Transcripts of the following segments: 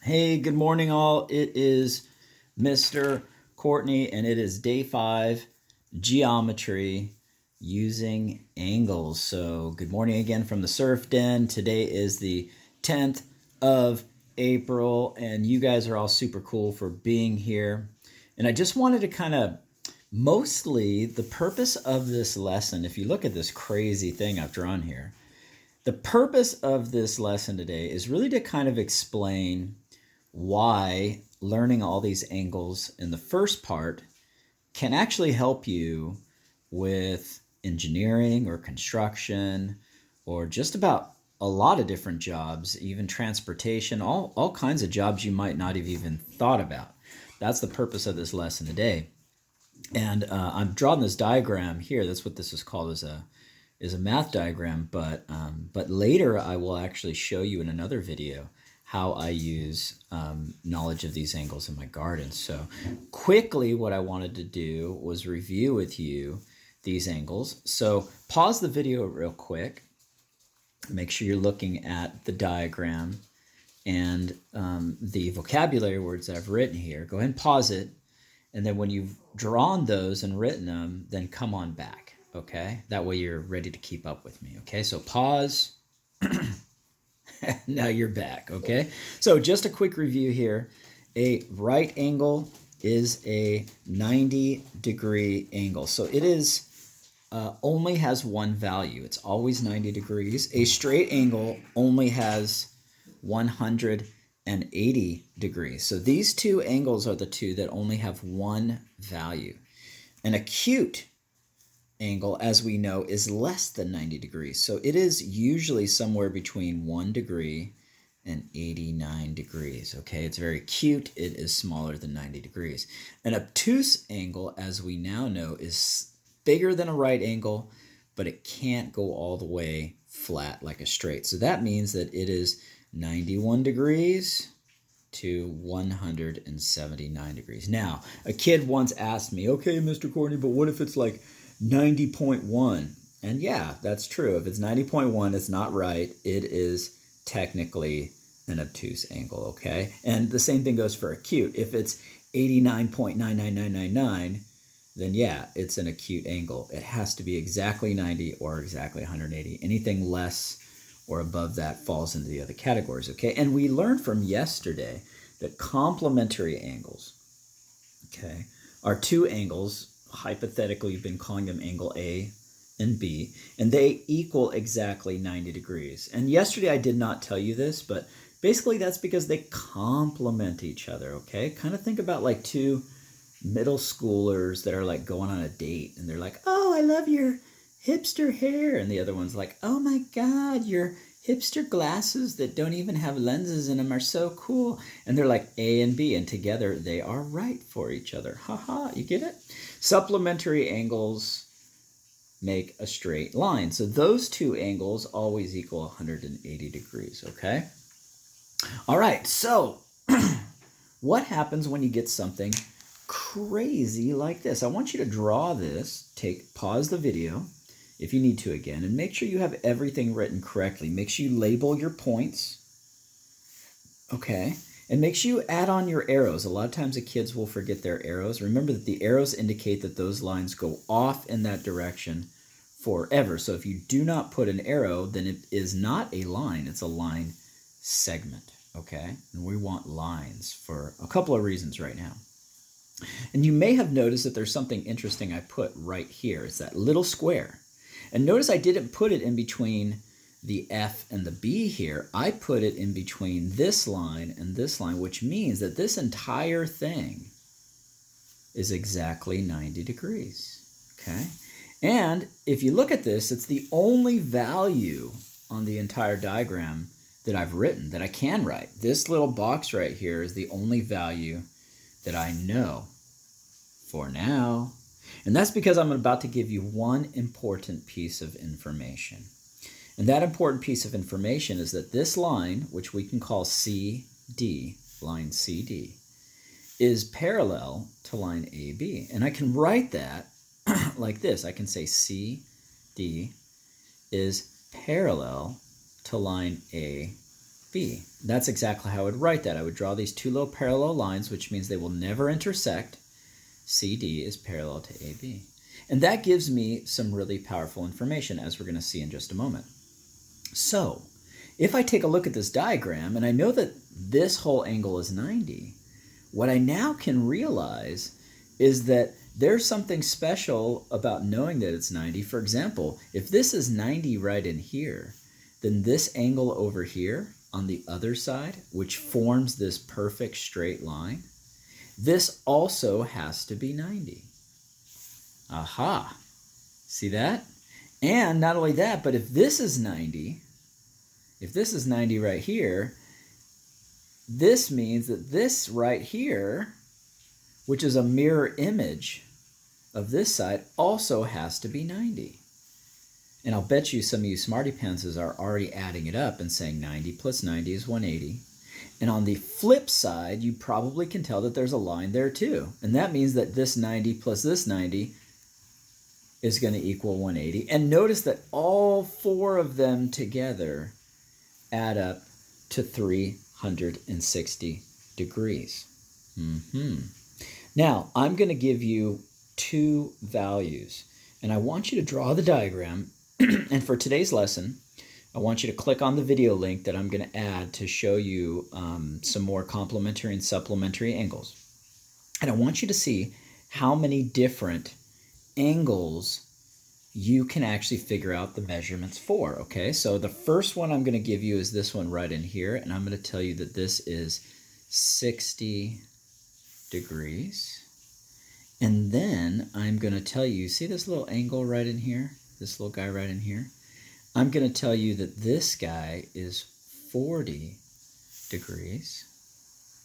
Hey, good morning, all. It is Mr. Courtney, and it is day 5, geometry using angles. So, good morning again from the surf den. Today is the 10th of April, and you guys are all super cool for being here. And I just wanted to kind of mostly the purpose of this lesson, if you look at this crazy thing I've drawn here, the purpose of this lesson today is really to kind of explain why learning all these angles in the first part can actually help you with engineering or construction or just about a lot of different jobs, even transportation, all kinds of jobs you might not have even thought about. That's the purpose of this lesson today. And I'm drawing this diagram here. That's what this is called, is a math diagram. But later I will actually show you in another video how I use knowledge of these angles in my garden. So quickly, what I wanted to do was review with you these angles. So pause the video real quick. Make sure you're looking at the diagram and the vocabulary words that I've written here. Go ahead and pause it. And then when you've drawn those and written them, then come on back, okay? That way you're ready to keep up with me, okay? So pause. Now you're back, okay? So just a quick review here. A right angle is a 90-degree angle. So it is only has one value. It's always 90 degrees. A straight angle only has 180 degrees. So these two angles are the two that only have one value. An acute angle, as we know, is less than 90 degrees. So it is usually somewhere between 1 degree and 89 degrees. Okay, it's very acute. It is smaller than 90 degrees. An obtuse angle, as we now know, is bigger than a right angle, but it can't go all the way flat like a straight. So that means that it is 91 degrees to 179 degrees. Now, a kid once asked me, okay, Mr. Courtney, but what if it's like 90.1? And yeah, that's true. If it's 90.1, it's not right. It is technically an obtuse angle, okay? And the same thing goes for acute. If it's 89.99999, then yeah, it's an acute angle. It has to be exactly 90 or exactly 180. Anything less or above that falls into the other categories, okay? And we learned from yesterday that complementary angles, okay, are two angles. Hypothetically, you've been calling them angle A and B, and they equal exactly 90 degrees. And yesterday I did not tell you this, but basically that's because they complement each other, okay? Kind of think about like two middle schoolers that are like going on a date, and they're like, oh, I love your hipster hair. And the other one's like, oh my God, your hipster glasses that don't even have lenses in them are so cool. And they're like A and B, and together they are right for each other. Haha, you get it? Supplementary angles make a straight line. So those two angles always equal 180 degrees, okay? All right, so what happens when you get something crazy like this? I want you to draw this. Pause the video if you need to again, and make sure you have everything written correctly. Make sure you label your points, okay? And make sure you add on your arrows. A lot of times the kids will forget their arrows. Remember that the arrows indicate that those lines go off in that direction forever. So if you do not put an arrow, then it is not a line. It's a line segment, okay? And we want lines for a couple of reasons right now. And you may have noticed that there's something interesting I put right here. It's that little square. And notice I didn't put it in between the F and the B here. I put it in between this line and this line, which means that this entire thing is exactly 90 degrees, okay? And if you look at this, it's the only value on the entire diagram that I've written, that I can write. This little box right here is the only value that I know for now. And that's because I'm about to give you one important piece of information. And that important piece of information is that this line, which we can call CD, line CD, is parallel to line AB. And I can write that like this. I can say CD is parallel to line AB. B. That's exactly how I would write that. I would draw these two little parallel lines, which means they will never intersect. CD is parallel to AB. And that gives me some really powerful information, as we're going to see in just a moment. So, if I take a look at this diagram, and I know that this whole angle is 90, what I now can realize is that there's something special about knowing that it's 90. For example, if this is 90 right in here, then this angle over here on the other side, which forms this perfect straight line, this also has to be 90. Aha! See that? And not only that, but if this is 90, if this is 90 right here, this means that this right here, which is a mirror image of this side, also has to be 90. And I'll bet you some of you smarty pantsers are already adding it up and saying 90 plus 90 is 180. And on the flip side, you probably can tell that there's a line there too. And that means that this 90 plus this 90 is going to equal 180. And notice that all four of them together add up to 360 degrees. Now, I'm going to give you two values. And I want you to draw the diagram. And for today's lesson, I want you to click on the video link that I'm going to add to show you some more complementary and supplementary angles. And I want you to see how many different angles you can actually figure out the measurements for, okay? So the first one I'm going to give you is this one right in here, and I'm going to tell you that this is 60 degrees. And then I'm going to tell you, see this little angle right in here? This little guy right in here? I'm going to tell you that this guy is 40 degrees.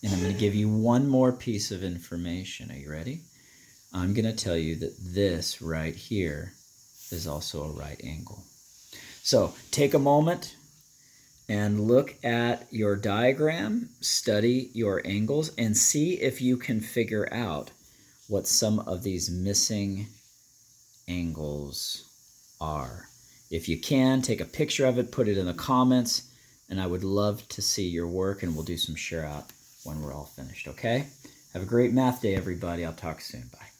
And I'm going to give you one more piece of information. Are you ready? I'm going to tell you that this right here is also a right angle. So take a moment and look at your diagram, study your angles, and see if you can figure out what some of these missing angles are. If you can, take a picture of it, put it in the comments, and I would love to see your work, and we'll do some share out when we're all finished, okay? Have a great math day, everybody. I'll talk soon. Bye.